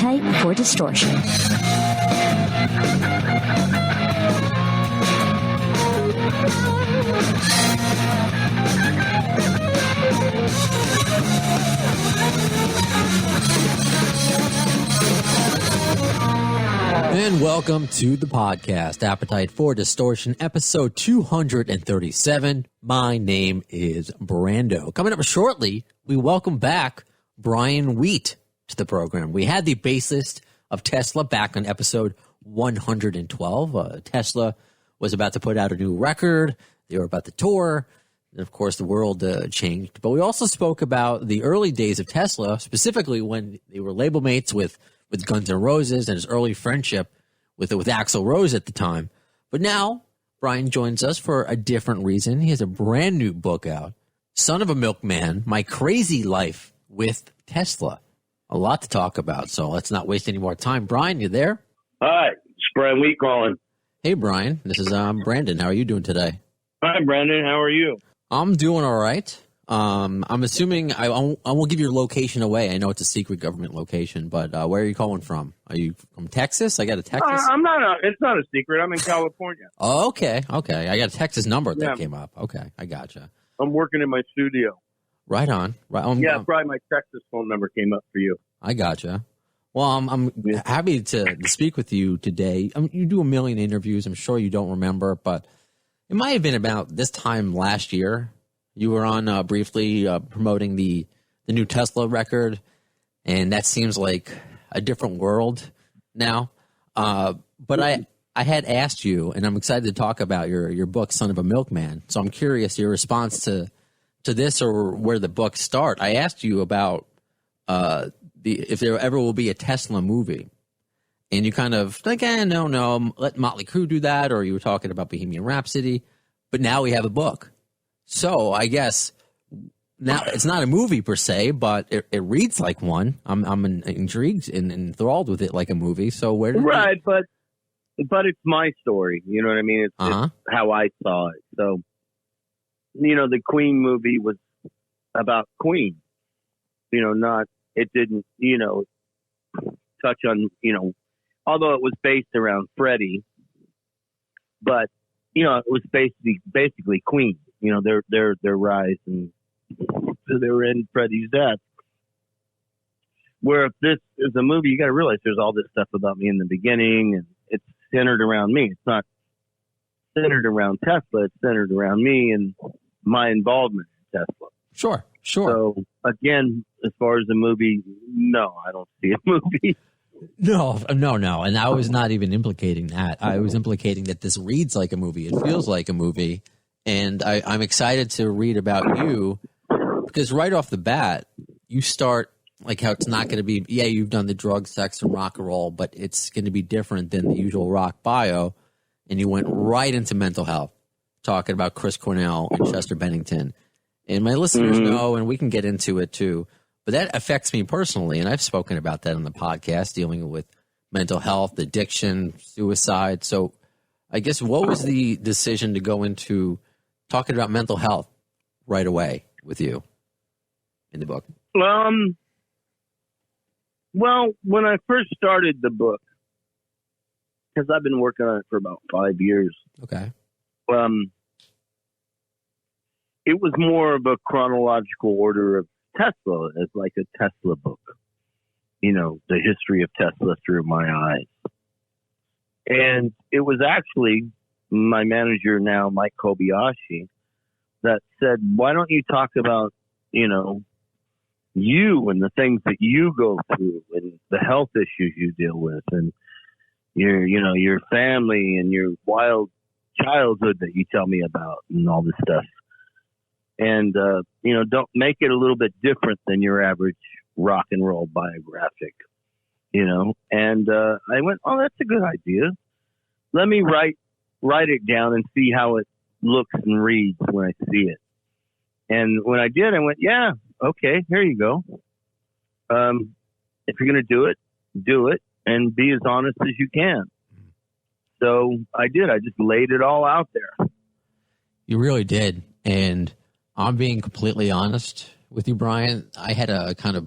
Appetite for Distortion. And welcome to the podcast, Appetite for Distortion, episode 237. My name is Brando. Coming up shortly, we welcome back Brian Wheat to the program. We had the bassist of Tesla back on episode 112. Tesla was about to put out a new record. They were about to tour. And of course, the world changed. But we also spoke about the early days of Tesla, specifically when they were label mates with Guns N' Roses and his early friendship with Axl Rose at the time. But now, Brian joins us for a different reason. He has a brand new book out, Son of a Milkman, My Crazy Life with Tesla. A lot to talk about, so let's not waste any more time. Brian, you there? Hi, it's Brian Wheat calling. Hey, Brian. This is Brandon. How are you doing today? Hi, Brandon. How are you? I'm doing all right. I'm assuming I won't give your location away. I know it's a secret government location, but where are you calling from? Are you from Texas? I got a Texas. It's not a secret. I'm in California. Oh, okay. I got a Texas number that came up. Okay, I gotcha. I'm working in my studio. Right on. Yeah, probably my Texas phone number came up for you. I gotcha. Well, I'm happy to speak with you today. You do a million interviews. I'm sure you don't remember, but it might have been about this time last year. You were on briefly promoting the new Tesla record, and that seems like a different world now. But I had asked you, and I'm excited to talk about your book, Son of a Milkman. So I'm curious your response to this or where the book start. I asked you about if there ever will be a Tesla movie, and you kind of like, no, let Motley Crue do that, or you were talking about Bohemian Rhapsody. But now we have a book. So I guess now it's not a movie per se, but it reads like one. I'm intrigued and enthralled with it like a movie. So where did but it's my story. You know what I mean? It's how I saw it. So, the Queen movie was about Queen. It didn't, touch on, although it was based around Freddie, but, it was basically Queen. Their rise, and they were in Freddie's death. Where if this is a movie, you got to realize there's all this stuff about me in the beginning, and it's centered around me. It's not centered around Tesla. It's centered around me and my involvement in Tesla. Sure. So again, as far as the movie, no, I don't see a movie. No. And I was not even implicating that. I was implicating that this reads like a movie. It feels like a movie. And I'm excited to read about you because right off the bat, you start like how it's not going to be, you've done the drug, sex, and rock and roll, but it's going to be different than the usual rock bio. And you went right into mental health, talking about Chris Cornell and Chester Bennington. And my listeners know, and we can get into it too, but that affects me personally. And I've spoken about that on the podcast, dealing with mental health, addiction, suicide. So I guess what was the decision to go into talking about mental health right away with you in the book? Well, when I first started the book, because I've been working on it for about 5 years. Okay. It was more of a chronological order of Tesla, as like a Tesla book. The history of Tesla through my eyes. And it was actually my manager now, Mike Kobayashi, that said, why don't you talk about, you and the things that you go through and the health issues you deal with and your family and your wild childhood that you tell me about and all this stuff. And, don't make it a little bit different than your average rock and roll biographic, And I went, oh, that's a good idea. Let me write it down and see how it looks and reads when I see it. And when I did, I went, yeah, okay, here you go. If you're going to do it and be as honest as you can. So I did. I just laid it all out there. You really did. And I'm being completely honest with you, Brian. I had a kind of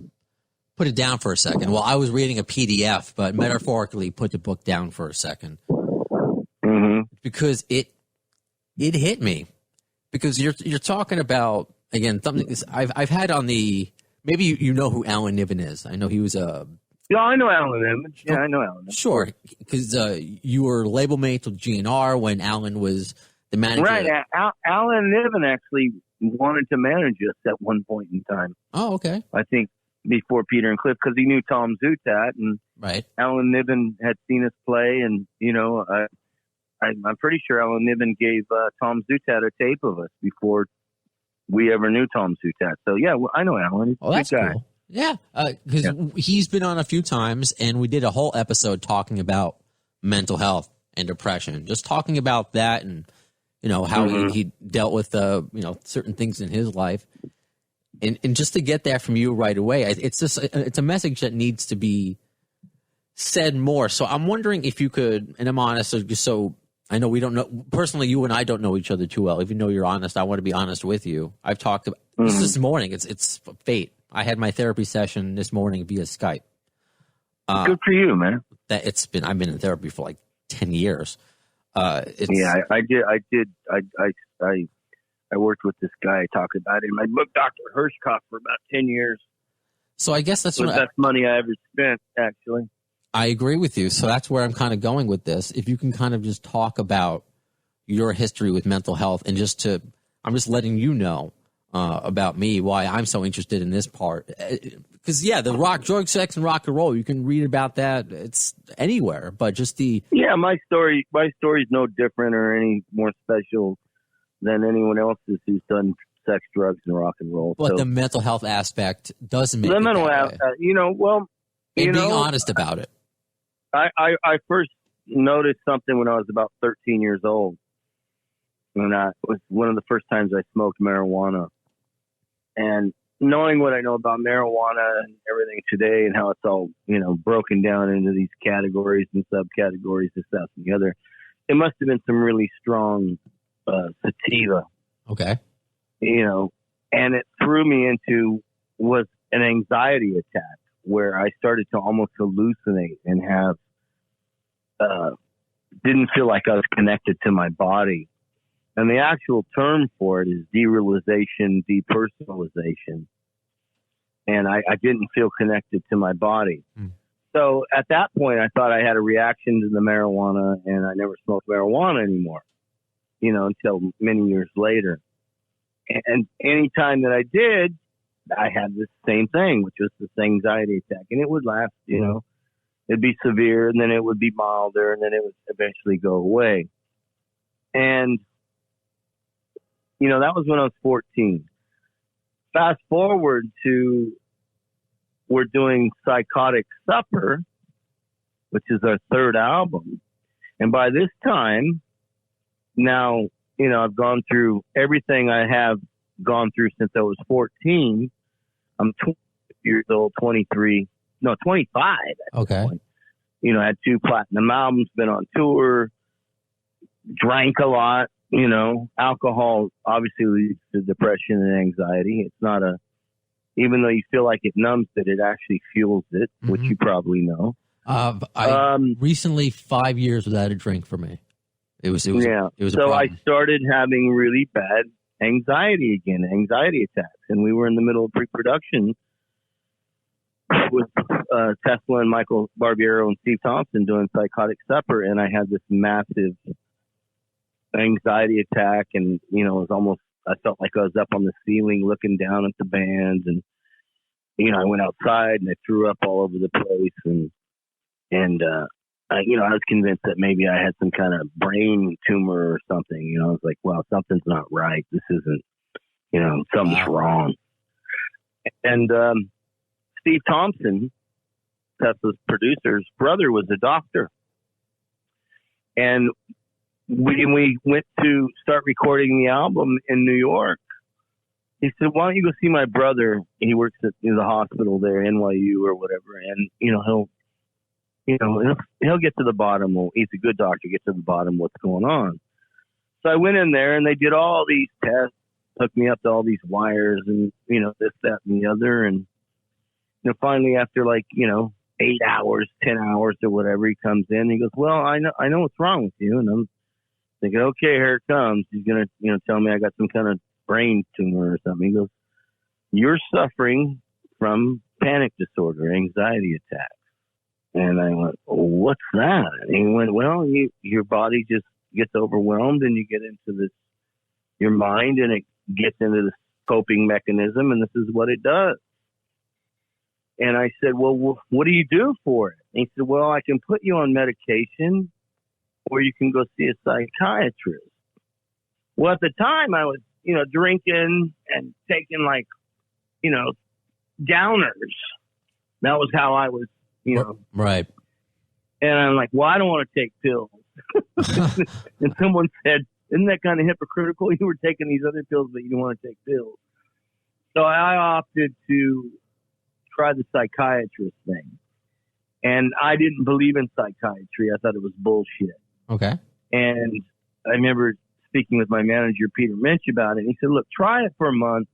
put it down for a second. Well, I was reading a PDF, but metaphorically put the book down for a second. Mm-hmm. Because it hit me. Because you're talking about, again, something I've had on the, maybe you know who Alan Niven is. I know he was a... Yeah, I know Alan Niven. Yeah, I know Alan Niven. Sure, because you were label mates with GNR when Alan was the manager. Right, Alan Niven actually wanted to manage us at one point in time. Oh, okay. I think before Peter and Cliff, because he knew Tom Zutaut, and right. Alan Niven had seen us play, and, you know, I'm pretty sure Alan Niven gave Tom Zutaut a tape of us before we ever knew Tom Zutaut. So, yeah, I know Alan. He's a good guy. Cool. Yeah, because he's been on a few times, and we did a whole episode talking about mental health and depression, just talking about that and, you know, how he dealt with, you know, certain things in his life. And just to get that from you right away, it's a message that needs to be said more. So I'm wondering if you could, and I'm honest, so I know we don't know, personally, you and I don't know each other too well. Even though you're honest, I want to be honest with you. I've talked about this morning. It's fate. I had my therapy session this morning via Skype. Good for you, man. I've been in therapy for like 10 years. I worked with this guy. I talked about it in my book, Dr. Hirschkopf, for about 10 years. So I guess that's the best money I ever spent, actually. I agree with you. So that's where I'm kind of going with this. If you can kind of just talk about your history with mental health and I'm just letting you know about me, why I'm so interested in this part. Because, yeah, the rock, drug, sex, and rock and roll, you can read about that. It's anywhere, but just my story is no different or any more special than anyone else's who's done sex, drugs, and rock and roll. But the mental health aspect doesn't make the mental aspect, being honest about it. I first noticed something when I was about 13 years old. And it was one of the first times I smoked marijuana. And knowing what I know about marijuana and everything today and how it's all, you know, broken down into these categories and subcategories, this, that, and the other, it must have been some really strong sativa. Okay. You know, and it threw me into was an anxiety attack where I started to almost hallucinate and have didn't feel like I was connected to my body. And the actual term for it is derealization, depersonalization. And I didn't feel connected to my body. So at that point, I thought I had a reaction to the marijuana, and I never smoked marijuana anymore, you know, until many years later. And any time that I did, I had this same thing, which was this anxiety attack. And it would last, you know, it'd be severe, and then it would be milder, and then it would eventually go away. And, you know, that was when I was 14. Fast forward to we're doing Psychotic Supper, which is our third album. And by this time, now, you know, I've gone through everything I have gone through since I was 14. I'm 20 years old, 25 at this point. You know, I had 2 platinum albums, been on tour, drank a lot. You know, alcohol obviously leads to depression and anxiety. It's not even though you feel like it numbs it actually fuels it, which you probably know. Recently 5 years without a drink for me. It was so I started having really bad anxiety attacks. And we were in the middle of pre-production with Tesla and Michael Barbiero and Steve Thompson doing Psychotic Supper. And I had this massive anxiety attack, and you know, it was almost, I felt like I was up on the ceiling looking down at the bands, and you know, I went outside and I threw up all over the place, and you know, I was convinced that maybe I had some kind of brain tumor or something. You know, I was like, well, something's not right. This isn't, you know, something's wrong. And Steve Thompson, Tesla's producer's brother, was a doctor, and when we went to start recording the album in New York, he said, why don't you go see my brother? He works at the hospital there, NYU or whatever. And, you know, he'll get to the bottom. He's a good doctor, get to the bottom of what's going on. So I went in there and they did all these tests, hooked me up to all these wires and, you know, this, that, and the other. And finally after 8 hours, 10 hours or whatever, he comes in and he goes, well, I know what's wrong with you. And I'm thinking, okay, here it comes. He's going to, tell me I got some kind of brain tumor or something. He goes, you're suffering from panic disorder, anxiety attacks. And I went, what's that? And he went, well, your body just gets overwhelmed and you get into this, your mind, and it gets into this coping mechanism, and this is what it does. And I said, well, what do you do for it? And he said, well, I can put you on medication or you can go see a psychiatrist. Well, at the time I was, drinking and taking downers. That was how I was, Right. And I'm like, well, I don't want to take pills. And someone said, isn't that kind of hypocritical? You were taking these other pills, but you didn't want to take pills. So I opted to try the psychiatrist thing. And I didn't believe in psychiatry. I thought it was bullshit. Okay. And I remember speaking with my manager, Peter Minch, about it. And he said, look, try it for a month.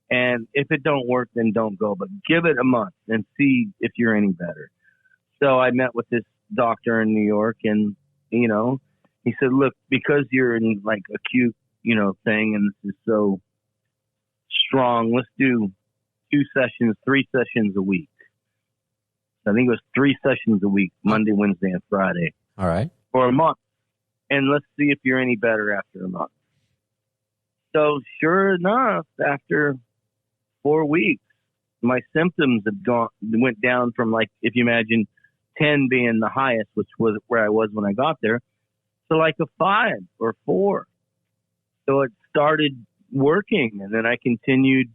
And if it don't work, then don't go. But give it a month and see if you're any better. So I met with this doctor in New York, and, he said, look, because you're in acute, thing, and this is so strong, let's do 3 sessions a week. So I think it was 3 sessions a week, Monday, Wednesday, and Friday. All right. For a month. And let's see if you're any better after a month. So sure enough, after 4 weeks, my symptoms went down from if you imagine 10 being the highest, which was where I was when I got there, to a 5 or 4. So it started working, and then I continued,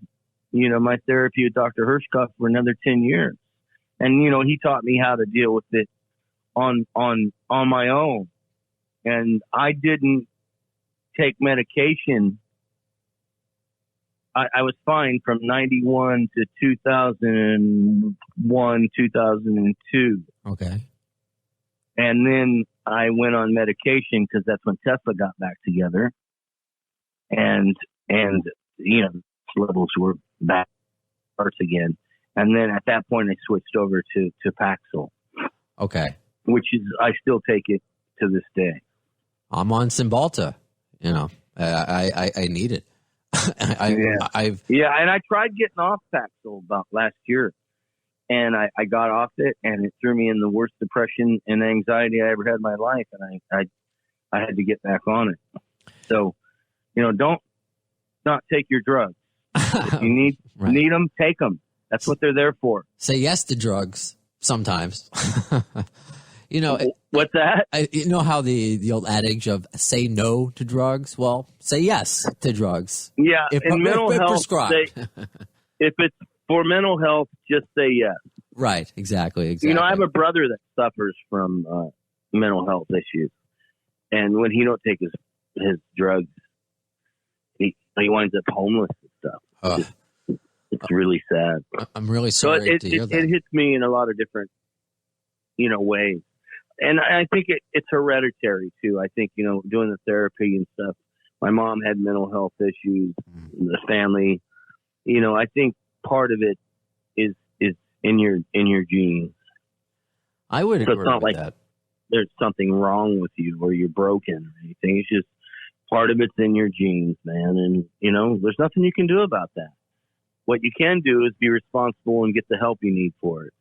my therapy with Dr. Hirschkopf for another 10 years. And, he taught me how to deal with it on my own. And I didn't take medication. I was fine from 91 to 2001, 2002. Okay. And then I went on medication because that's when Tesla got back together. And levels were back again. And then at that point I switched over to Paxil. Okay. Which is, I still take it to this day. I'm on Cymbalta. I need it. And I tried getting off Paxil about last year, and I got off it, and it threw me in the worst depression and anxiety I ever had in my life, and I had to get back on it. So, don't not take your drugs. If you need them, take them. That's what they're there for. Say yes to drugs sometimes. What's that? You know how the old adage of say no to drugs? Well, say yes to drugs. Yeah, if mental health, prescribed. If it's for mental health, just say yes. Right, exactly. I have a brother that suffers from mental health issues, and when he don't take his drugs, he winds up homeless and stuff. It's really sad. I'm really sorry to hear that. It hits me in a lot of different, ways. And I think it's hereditary too. I think, doing the therapy and stuff, my mom had mental health issues, the family, I think part of it is in your genes. I would agree it's not with like that. There's something wrong with you or you're broken or anything. It's just part of it's in your genes, man. And, there's nothing you can do about that. What you can do is be responsible and get the help you need for it.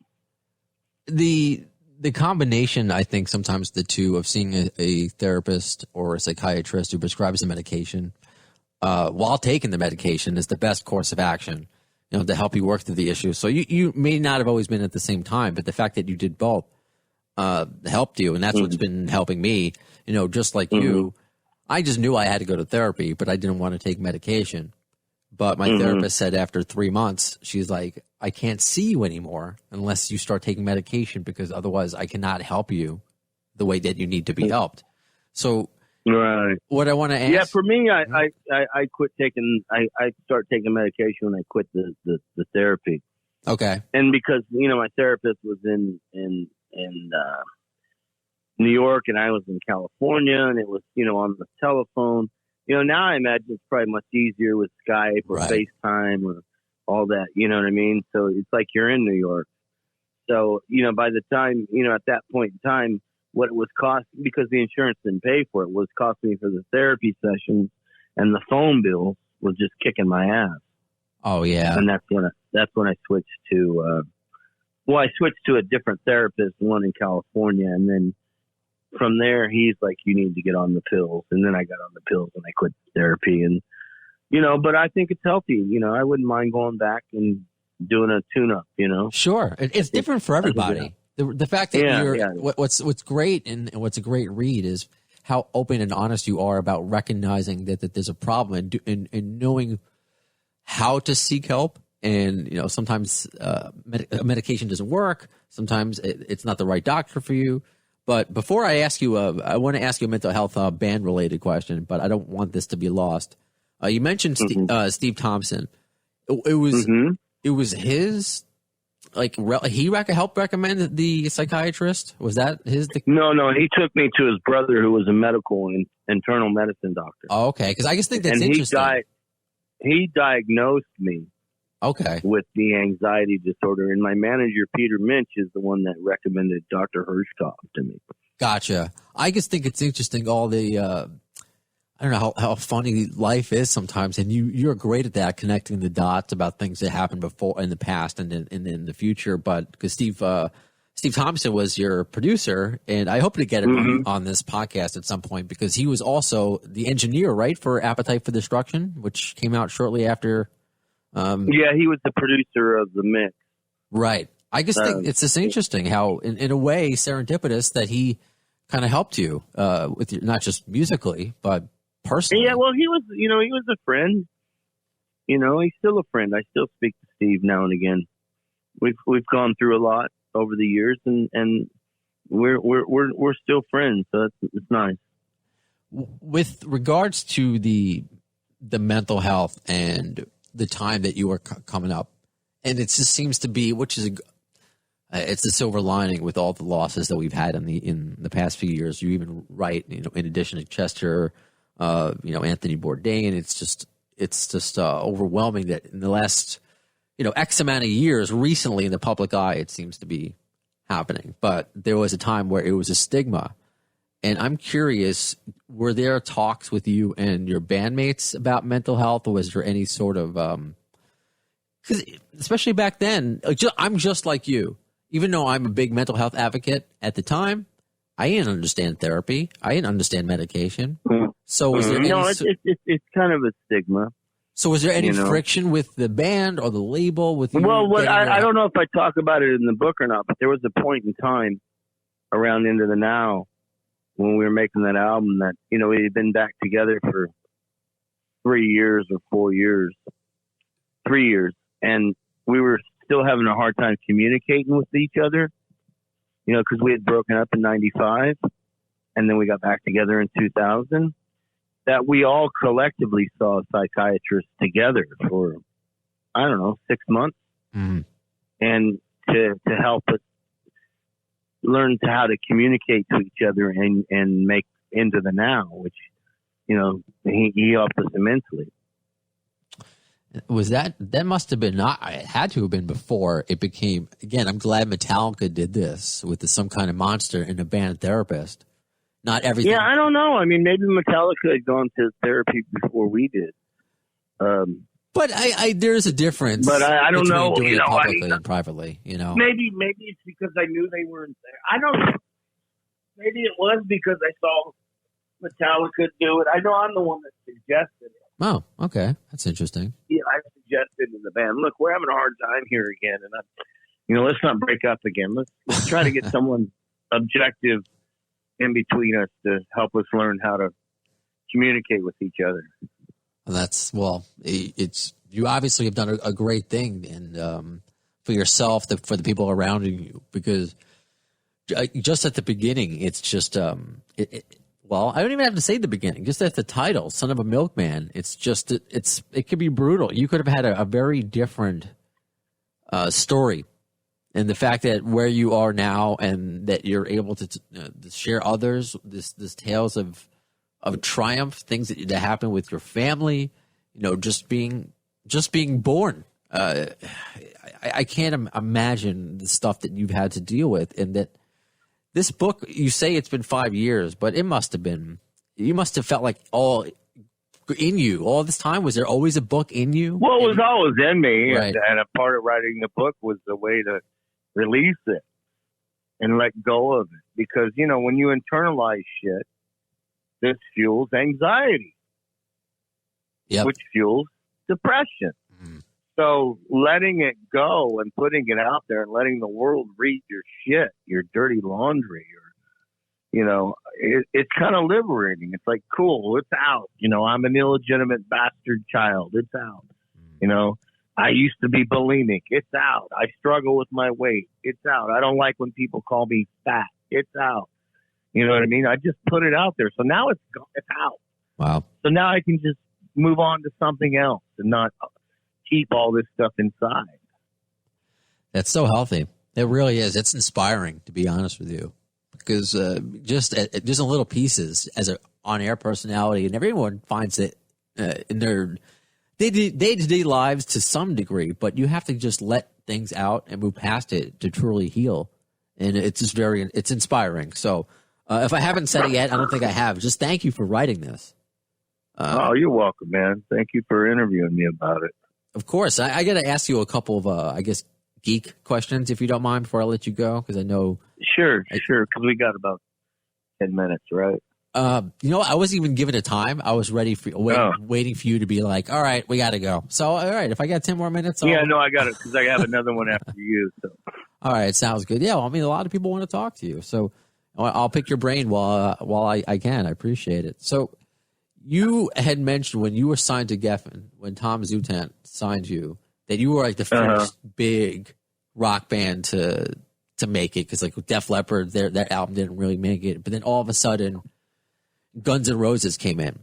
The combination, I think, sometimes the two of seeing a therapist or a psychiatrist who prescribes the medication while taking the medication is the best course of action, to help you work through the issue. So you may not have always been at the same time, but the fact that you did both helped you, and that's what's been helping me. Just like you, I just knew I had to go to therapy, but I didn't want to take medication. But my therapist said after 3 months, she's like, I can't see you anymore unless you start taking medication because otherwise I cannot help you the way that you need to be helped. So what I want to ask. Yeah, for me, I quit taking, I started taking medication when I quit the therapy. Okay. And because, my therapist was in New York and I was in California and it was, on the telephone. Now I imagine it's probably much easier with Skype or FaceTime or all that. You know what I mean? So it's like you're in New York. So, by the time, at that point in time, what it was costing, because the insurance didn't pay for it, was costing me for the therapy sessions and the phone bills was just kicking my ass. Oh yeah. And that's when I switched to, I switched to a different therapist, one in California. And then from there, he's like, you need to get on the pills. And then I got on the pills and I quit therapy. And, but I think it's healthy. I wouldn't mind going back and doing a tune-up, Sure. It's different for everybody. The fact that what's great and what's a great read is how open and honest you are about recognizing that there's a problem and knowing how to seek help. And, sometimes medication doesn't work. Sometimes it's not the right doctor for you. But before I ask you, I want to ask you a mental health band-related question, but I don't want this to be lost. You mentioned Steve Thompson. It was his, he helped recommend the psychiatrist? Was that his? No, he took me to his brother who was a medical and internal medicine doctor. Oh, okay. Because I just think that's interesting. He diagnosed me with the anxiety disorder, and my manager, Peter Minch, is the one that recommended Dr. Hirschkopf to me. Gotcha. I just think it's interesting, all the I don't know how funny life is sometimes, and you're great at that, connecting the dots about things that happened before in the past and in the future. But because Steve Thompson was your producer, and I hope to get him on this podcast at some point, because he was also the engineer, right, for Appetite for Destruction, which came out shortly after. He was the producer of the mix. Right. I just think it's just interesting how, in a way, serendipitous that he kind of helped you with not just musically, but personally. Yeah, well, he was a friend. He's still a friend. I still speak to Steve now and again. We've gone through a lot over the years, and we're still friends. So it's nice. With regards to the mental health and the time that you are coming up, and it just seems to be, which is it's the silver lining with all the losses that we've had in the past few years. You even write, in addition to Chester, Anthony Bourdain, it's just overwhelming that in the last, X amount of years, recently in the public eye, it seems to be happening. But there was a time where it was a stigma. And I'm curious, were there talks with you and your bandmates about mental health, or was there any sort of, because especially back then, I'm just like you. Even though I'm a big mental health advocate at the time, I didn't understand therapy. I didn't understand medication. So was there it's kind of a stigma. So was there any friction with the band or the label? With you? Well, I don't know if I talk about it in the book or not, but there was a point in time around Into the Now when we were making that album that, we had been back together for 3 years or 4 years, 3 years. And we were still having a hard time communicating with each other, because we had broken up in 95 and then we got back together in 2000, that we all collectively saw a psychiatrist together for, 6 months. Mm-hmm. And to help us learn how to communicate to each other and make Into the Now, which, he helped us immensely. Was that must have been it had to have been before it became, again, I'm glad Metallica did this with some kind of monster and a band therapist. Not everything. Yeah, I don't know. I mean, maybe Metallica had gone to therapy before we did. But there's a difference. But I don't know. Doing it publicly and privately, Maybe it's because I knew they weren't there. I don't know. Maybe it was because I saw Metallica do it. I know I'm the one that suggested it. Oh, okay. That's interesting. Yeah, I suggested in the band, look, we're having a hard time here again, and let's not break up again. Let's try to get someone objective in between us to help us learn how to communicate with each other. It's you obviously have done a great thing, and for yourself, for the people around you, because just at the beginning, it's just well, I don't even have to say the beginning. Just at the title, "Son of a Milkman," it's just it could be brutal. You could have had a very different story, and the fact that where you are now, and that you're able to share others this tales of triumph, things that happen with your family, just being born I can't imagine the stuff that you've had to deal with, and that this book, you say it's been 5 years, but it must have been, you must have felt like all in you all this time. Was there always a book in you? Well, it was always in me, right. and a part of writing the book was the way to release it and let go of it. Because, you know, when you internalize shit, this fuels anxiety, which fuels depression. So letting it go and putting it out there and letting the world read your shit, your dirty laundry, or, you know, it's kind of liberating. It's like, cool, it's out. You know, I'm an illegitimate bastard child. It's out. You know, I used to be bulimic. It's out. I struggle with my weight. It's out. I don't like when people call me fat. It's out. You know what I mean? I just put it out there. So now it's out. Wow. So now I can just move on to something else and not keep all this stuff inside. That's so healthy. It really is. It's inspiring, to be honest with you, because just in little pieces as an on-air personality, and everyone finds it in their day-to-day lives to some degree, but you have to just let things out and move past it to truly heal. And it's just it's inspiring. So if I haven't said it yet, I don't think I have. Just thank you for writing this. You're welcome, man. Thank you for interviewing me about it. Of course. I got to ask you a couple of, I guess, geek questions, if you don't mind, before I let you go, because I know. Sure, because we got about 10 minutes, right? You know, I wasn't even given a time. I was ready for waiting for you to be like, all right, we got to go. So, all right, if I got 10 more minutes. I got it, because I have another one after you. So. All right, sounds good. Yeah, well, I mean, a lot of people want to talk to you. So I'll pick your brain while I can. I appreciate it. So you had mentioned when you were signed to Geffen, when Tom Zutaut signed you, that you were like the first big rock band to make it, because like with Def Leppard, their album didn't really make it. But then all of a sudden, Guns N' Roses came in.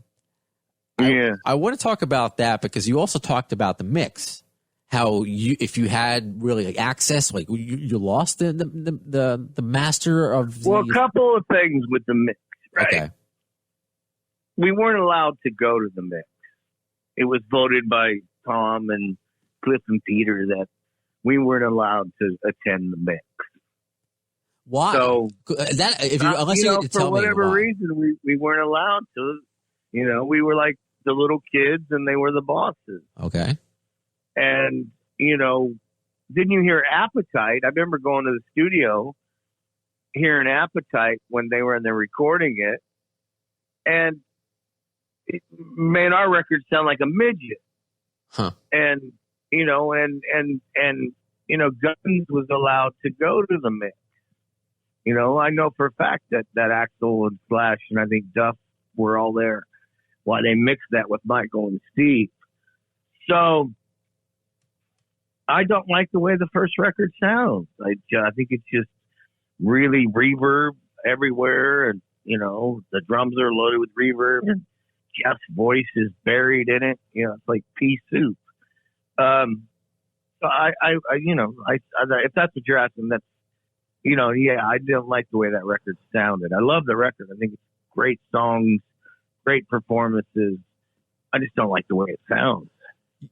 Yeah, I want to talk about that, because you also talked about the mix. How if you had really like access, like you lost the master of. Well, a couple of things with the mix, right? Okay. We weren't allowed to go to the mix. It was voted by Tom and Cliff and Peter that we weren't allowed to attend the mix. Why? So unless you tell for me whatever why. reason, we weren't allowed to. You know, we were like the little kids, and they were the bosses. Okay. And you know, didn't you hear Appetite? I remember going to the studio, hearing Appetite when they were in there recording it, and man, our records sound like a midget. Huh. And you know, and you know, Guns was allowed to go to the mix. You know, I know for a fact that Axl and Slash and I think Duff were all there while they mixed that with Michael and Steve. So I don't like the way the first record sounds. I think it's just really reverb everywhere, and you know, the drums are loaded with reverb, and Jeff's voice is buried in it. You know, it's like pea soup. So I you know, if that's what you're asking, that's, you know, yeah, I didn't like the way that record sounded. I love the record. I think it's great songs, great performances. I just don't like the way it sounds.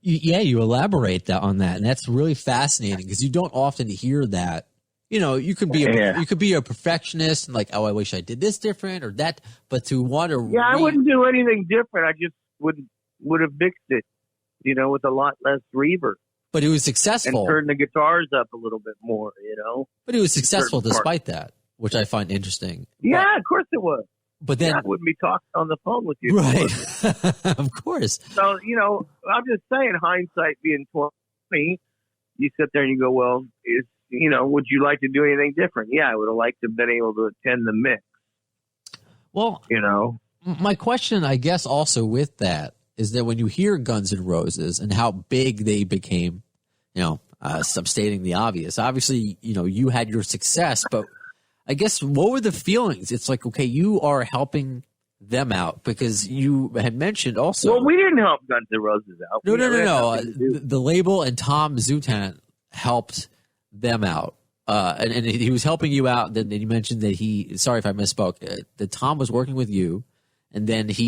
Yeah, you elaborate on that, and that's really fascinating, because you don't often hear that. You know, you could be a perfectionist and like, oh, I wish I did this different or that, but to want to I wouldn't do anything different. I just would have mixed it, you know, with a lot less reverb. But it was successful. And turned the guitars up a little bit more, you know. But it was successful despite that, which I find interesting. Yeah, of course it was. But then I wouldn't be talking on the phone with you. Right. Of course. So, you know, I'm just saying, hindsight being 20, you sit there and you go, well, you know, would you like to do anything different? Yeah, I would have liked to have been able to attend the mix. Well, you know, my question, I guess, also with that is that when you hear Guns N' Roses and how big they became, you know, I'm stating the obvious. Obviously, you know, you had your success, but I guess what were the feelings? It's like, okay, you are helping them out, because you had mentioned also. Well, we didn't help Guns N' Roses out. No. The label and Tom Zutaut helped them out. And he was helping you out. Then you mentioned that sorry if I misspoke, that Tom was working with you. And then I say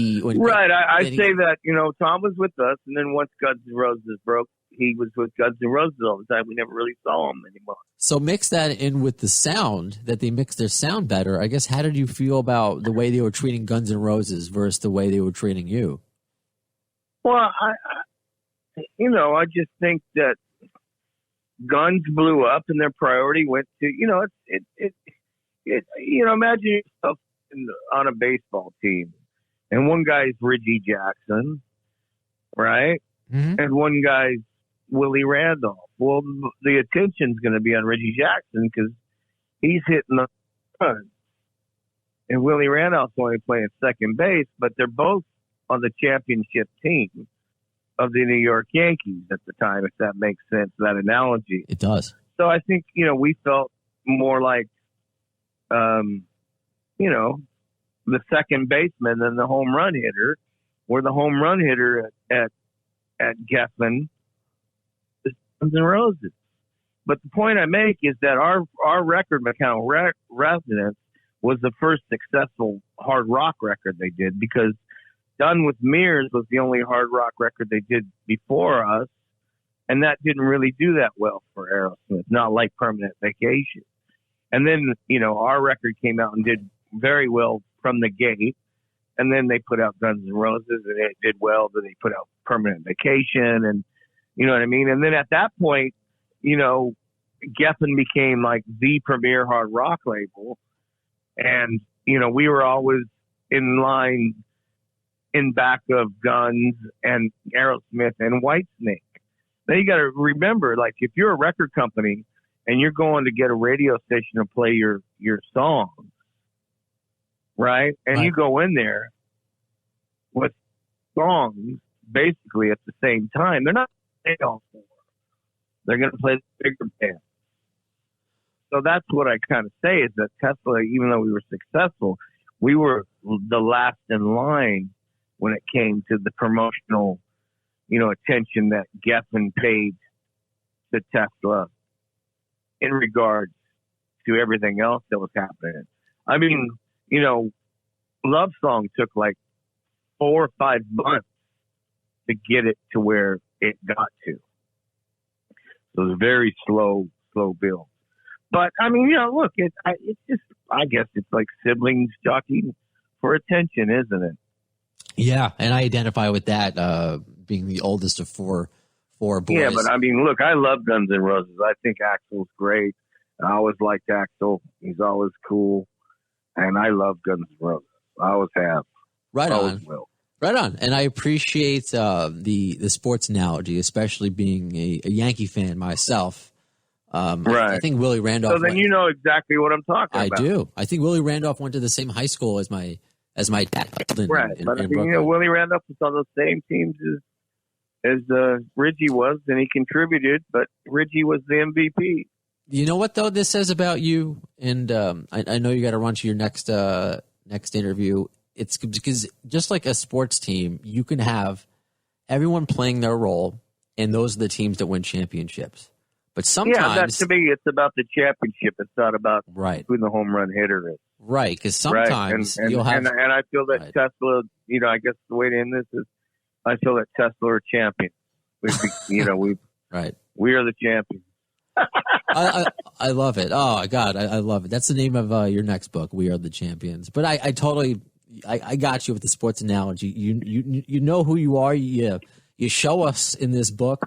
that, you know, Tom was with us. And then once Guns N' Roses broke, he was with Guns N' Roses all the time. We never really saw him anymore. So mix that in with the sound, that they mixed their sound better. I guess, how did you feel about the way they were treating Guns N' Roses versus the way they were treating you? Well, I just think that Guns blew up and their priority went to, imagine yourself on a baseball team and one guy's Reggie Jackson, right? Mm-hmm. And one guy's Willie Randolph. Well, the attention's going to be on Reggie Jackson because he's hitting the run. And Willie Randolph's only playing second base, but they're both on the championship team of the New York Yankees at the time, if that makes sense, that analogy. It does. So I think, we felt more like, the second baseman than the home run hitter, where the home run hitter at Geffen is Guns N' Roses. But the point I make is that our record account Resonance was the first successful hard rock record they did, because Done with Mirrors was the only hard rock record they did before us, and that didn't really do that well for Aerosmith, not like Permanent Vacation. And then, our record came out and did very well from the gate, and then they put out Guns N' Roses, and it did well, then they put out Permanent Vacation, and you know what I mean? And then at that point, Geffen became like the premier hard rock label, and, we were always in line in back of Guns and Aerosmith and Whitesnake. Now you got to remember, like, if you're a record company and you're going to get a radio station to play your song, right? And you go in there with songs basically at the same time. They're not playing all four. They're going to play the bigger band. So that's what I kind of say is that Tesla, even though we were successful, we were the last in line when it came to the promotional, attention that Geffen paid to Tesla in regards to everything else that was happening. I mean, Love Song took like 4 or 5 months to get it to where it got to. So it was very slow build. But I mean, look, it's just, I guess it's like siblings jockeying for attention, isn't it? Yeah, and I identify with that, being the oldest of four boys. Yeah, but I mean, look, I love Guns N' Roses. I think Axl's great. I always liked Axl. He's always cool. And I love Guns N' Roses. I always have. Right always on. Will. Right on. And I appreciate the sports analogy, especially being a Yankee fan myself. Right. I think Willie Randolph. So then you know exactly what I'm talking about. I do. I think Willie Randolph went to the same high school as my dad. Right. But I think, Willie Randolph was on the same teams as Reggie was, and he contributed, but Reggie was the MVP. You know what, though, this says about you, and I know you got to run to your next interview. It's because just like a sports team, you can have everyone playing their role, and those are the teams that win championships. But sometimes, to me, it's about the championship. It's not about right who the home run hitter is. Right, because sometimes and, you'll have, and I feel that Tesla. I guess the way to end this is, I feel that Tesla are champions. We right. We are the champions. I love it. Oh God, I love it. That's the name of your next book. We Are the Champions. But I totally, I got you with the sports analogy. You know who you are. You show us in this book,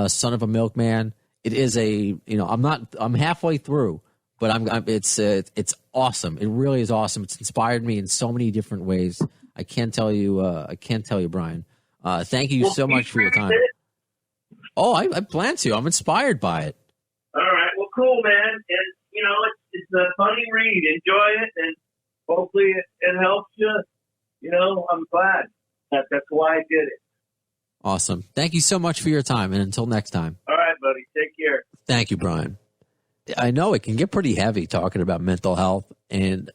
Son of a Milkman. It is I'm halfway through, but it's awesome. It really is awesome. It's inspired me in so many different ways. I can't tell you, Brian. Thank you so much for your time. Oh, I plan to. I'm inspired by it. All right. Well, cool, man. And, it's a funny read. Enjoy it, and hopefully it helps you. I'm glad. That's why I did it. Awesome. Thank you so much for your time, and until next time. All right, buddy. Take care. Thank you, Brian. I know it can get pretty heavy talking about mental health, and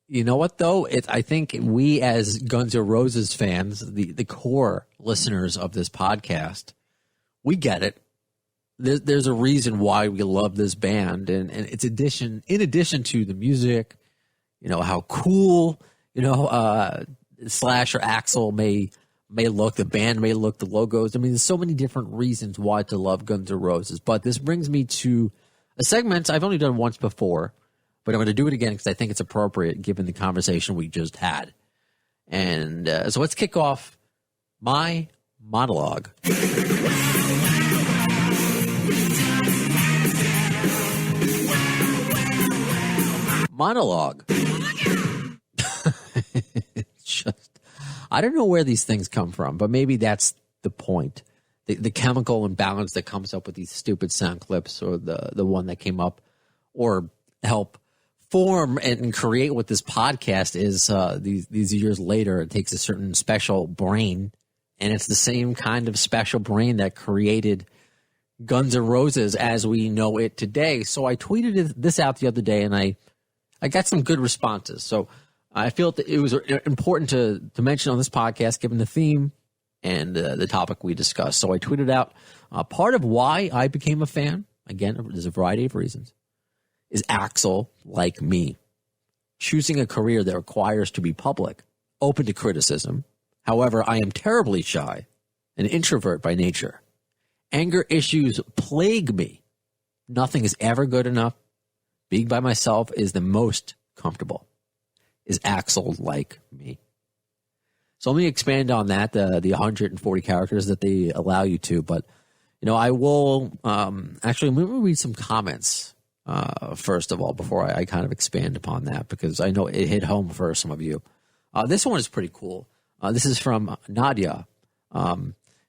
you know what, though? I think we as Guns N' Roses fans, the core listeners of this podcast, we get it. There's a reason why we love this band, and it's in addition to the music, how cool, Slash or Axl may look, the band may look, the logos. I mean, there's so many different reasons why to love Guns N' Roses. But this brings me to a segment I've only done once before, but I'm going to do it again because I think it's appropriate given the conversation we just had. And so let's kick off my monologue. Monologue. It's just, I don't know where these things come from, but maybe that's the point. The chemical imbalance that comes up with these stupid sound clips, or the one that came up or help form and create what this podcast is these years later. It takes a certain special brain, and it's the same kind of special brain that created Guns N' Roses as we know it today. So I tweeted this out the other day, and I got some good responses. So I felt that it was important to mention on this podcast, given the theme and the topic we discussed. So I tweeted out, part of why I became a fan, again, there's a variety of reasons, is Axl, like me, choosing a career that requires to be public, open to criticism. However, I am terribly shy, an introvert by nature. Anger issues plague me. Nothing is ever good enough. Being by myself is the most comfortable. Is Axl like me? So let me expand on that, the 140 characters that they allow you to. But, I will actually, let me read some comments first of all before I kind of expand upon that, because I know it hit home for some of you. This one is pretty cool. This is from Nadia.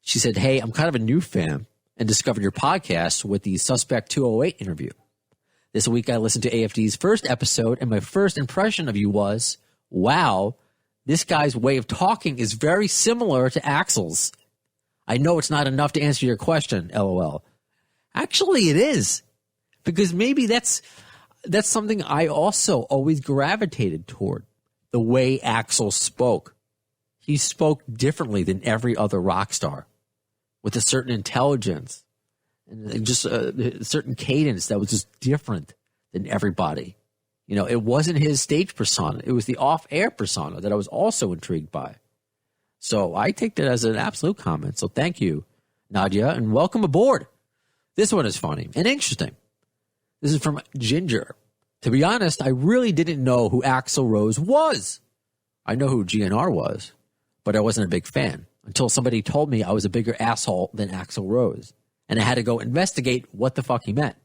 She said, "Hey, I'm kind of a new fan and discovered your podcast with the Suspect 208 interview. This week I listened to AFD's first episode, and my first impression of you was, wow, this guy's way of talking is very similar to Axl's. I know it's not enough to answer your question, LOL. Actually, it is, because maybe that's something I also always gravitated toward, the way Axl spoke. He spoke differently than every other rock star, with a certain intelligence and just a certain cadence that was just different than everybody. It wasn't his stage persona. It was the off-air persona that I was also intrigued by. So I take that as an absolute comment. So thank you, Nadia, and welcome aboard. This one is funny and interesting. This is from Ginger. To be honest, I really didn't know who Axl Rose was. I know who GNR was, but I wasn't a big fan until somebody told me I was a bigger asshole than Axl Rose, and I had to go investigate what the fuck he meant.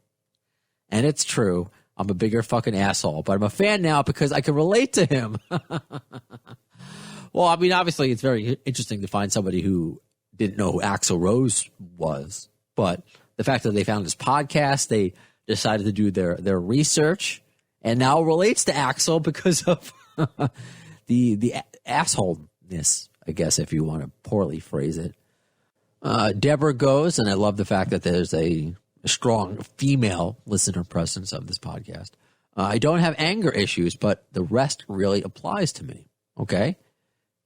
And it's true. I'm a bigger fucking asshole, but I'm a fan now because I can relate to him." Well, I mean, obviously it's very interesting to find somebody who didn't know who Axl Rose was, but the fact that they found this podcast, they decided to do their research, and now relates to Axl because of the assholeness, I guess, if you want to poorly phrase it. Deborah goes, and I love the fact that there's a strong female listener presence of this podcast. I don't have anger issues, but the rest really applies to me. Okay.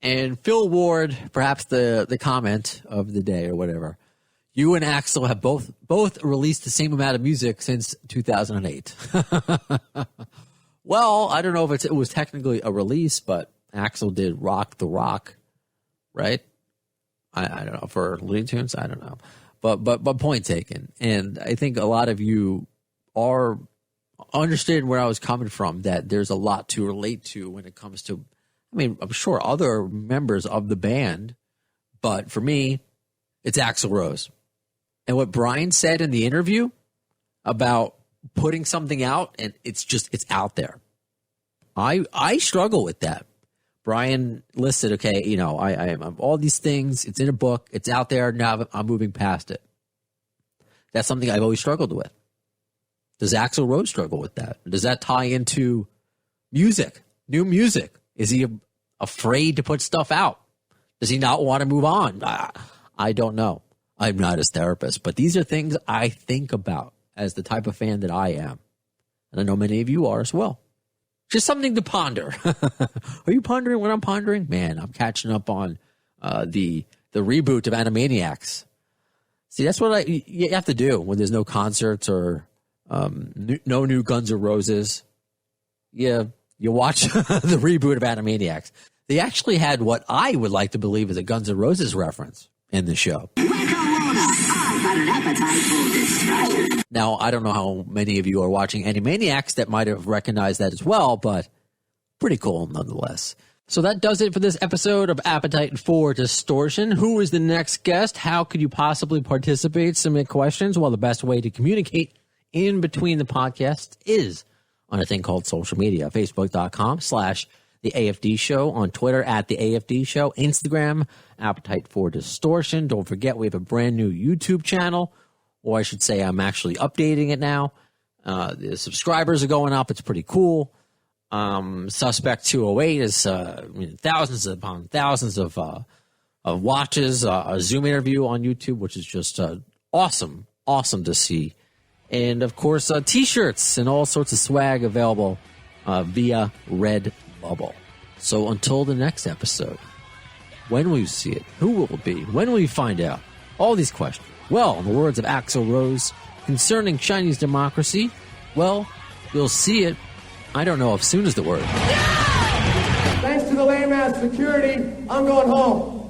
And Phil Ward, perhaps the comment of the day or whatever. You and Axl have both released the same amount of music since 2008. Well, I don't know if it was technically a release, but Axl did Rock the Rock, right? I don't know, for Looney Tunes, I don't know. But point taken. And I think a lot of you are understanding where I was coming from, that there's a lot to relate to when it comes to, I mean, I'm sure other members of the band, but for me, it's Axl Rose. And what Brian said in the interview about putting something out and it's out there. I struggle with that. Brian listed, okay, I am all these things. It's in a book. It's out there. Now I'm moving past it. That's something I've always struggled with. Does Axl Rose struggle with that? Does that tie into music, new music? Is he afraid to put stuff out? Does he not want to move on? I don't know. I'm not his therapist, but these are things I think about as the type of fan that I am. And I know many of you are as well. Just something to ponder. Are you pondering what I'm pondering? Man, I'm catching up on the reboot of Animaniacs. See, that's what you have to do when there's no concerts or no new Guns N' Roses. You watch the reboot of Animaniacs. They actually had what I would like to believe is a Guns N' Roses reference in the show. Now, I don't know how many of you are watching Animaniacs that might have recognized that as well, but pretty cool nonetheless. So that does it for this episode of Appetite for Distortion. Who is the next guest? How could you possibly participate? Submit questions. Well, the best way to communicate in between the podcasts is on a thing called social media. Facebook.com/The AFD Show, on Twitter @The AFD Show, Instagram, Appetite for Distortion. Don't forget, we have a brand new YouTube channel, or I should say I'm actually updating it now. The subscribers are going up. It's pretty cool. Suspect 208 is thousands upon thousands of watches. A Zoom interview on YouTube, which is just awesome to see. And, of course, T-shirts and all sorts of swag available via Redbubble. So until the next episode, when will you see it? Who will it be? When will you find out? All these questions. Well, in the words of Axl Rose, concerning Chinese democracy, well, you'll see it. I don't know if soon is the word. Thanks to the lame-ass security, I'm going home.